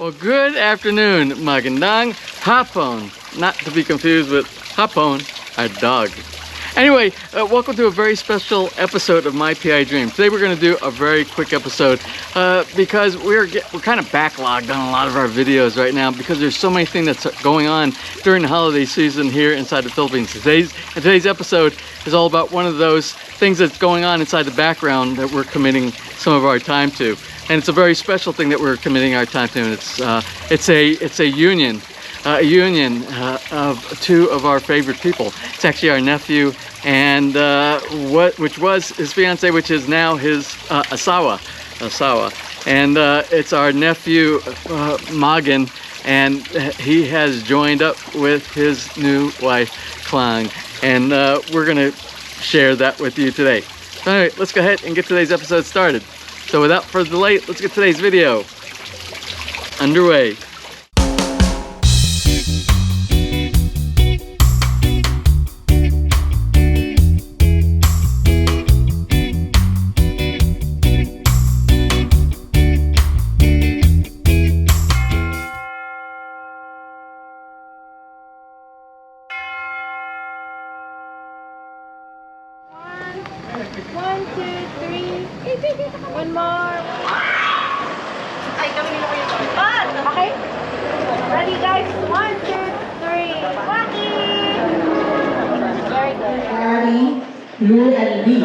Well, good afternoon, magandang hapon. Not to be confused with hapon, our dog. Anyway, welcome to a very special episode of My PI Dream. Today we're going to do a very quick episode because we're kind of backlogged on a lot of our videos right now because there's so many things that's going on during the holiday season here inside the Philippines. Today's episode is all about one of those things that's going on inside the background that we're committing some of our time to. And it's a very special thing that we're committing our time to, and it's a union of two of our favorite people. It's actually our nephew and which was his fiance, which is now his asawa, and it's our nephew Magan, and he has joined up with his new wife Klang, and we're gonna share that with you today. All right, let's go ahead and get today's episode started. So without further delay, let's get today's video underway. One, two, three. One more. Ay, kami nila ko yung okay? Ready, guys? One, two, three. Walking! Very good. Ari, Lu, and Lee.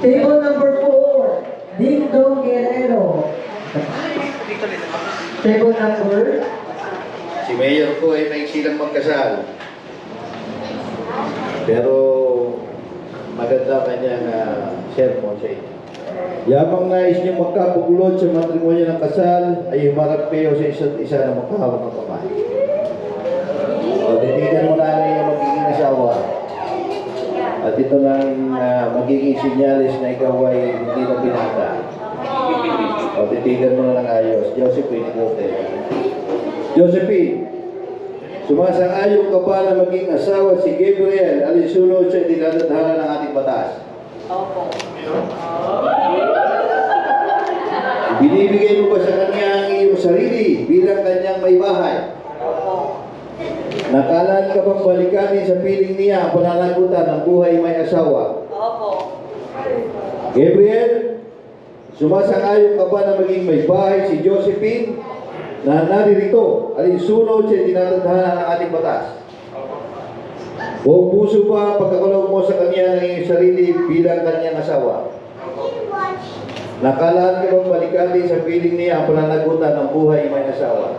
Table number 4, Ding Dong Guerrero. Table number. Si Mayor ko ay may silang magkasal. Pero maganda kanyang sermon sa inyo. Yamang nais niyo magkabuklod sa matrimonyo ng kasal, ay humarap kayo sa isa't isa na magkahawak ng kamay. O, titigan mo na yung magiging asawa. At ito lang magiging sinyalis na ikaw ay hindi na pinata. O, titigan mo na lang ayos. Josephine, Josephine, sumasang-ayon ka ba na maging asawa si Gabriel alinsunod sa dinadadhala ng ating batas? Opo. Binibigay mo ba sa kanya ang iyong sarili bilang kanyang may bahay? Opo. Nakalaan ka bang balikanin sa piling niya ang pananagutan ng buhay may asawa? Opo. Gabriel, sumasang-ayon ka ba na maging may bahay si Josephine na naririto alinsunod sa dinadadhala ng ating batas? Buong puso ba pagkakulong mo sa kanya ng iyong sarili bilang kanyang asawa? Nakalaan ka bang balikanin sa piling niya ang pananagutan ng buhay may asawa?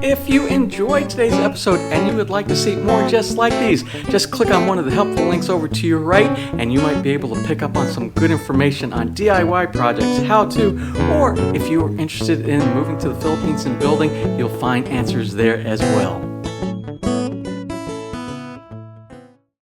if you enjoyed today's episode and you would like to see more just like these, just click on one of the helpful links over to your right and you might be able to pick up on some good information on DIY projects, how to, or if you are interested in moving to the Philippines and building, you'll find answers there as well.